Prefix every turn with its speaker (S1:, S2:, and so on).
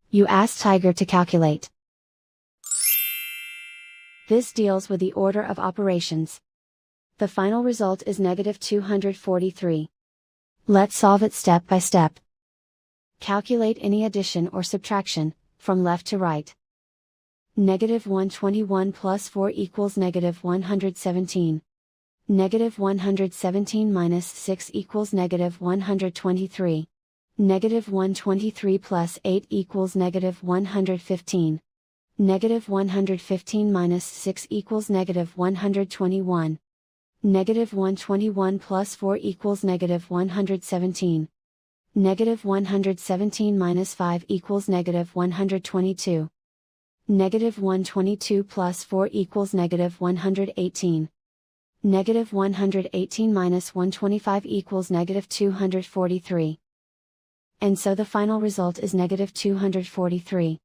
S1: You ask Tiger to calculate. This deals with the order of operations. The final result is negative 243. Let's solve it step by step. Calculate any addition or subtraction, from left to right. Negative 121 plus 4 equals negative 117. Negative 117 minus 6 equals negative 123. Negative 123 plus 8 equals negative 115. Negative 115 minus 6 equals negative 121. Negative 121 plus 4 equals negative 117. Negative 117 minus 5 equals negative 122. Negative 122 plus 4 equals negative 118. Negative 118 minus 125 equals negative 243. And so the final result is negative 243.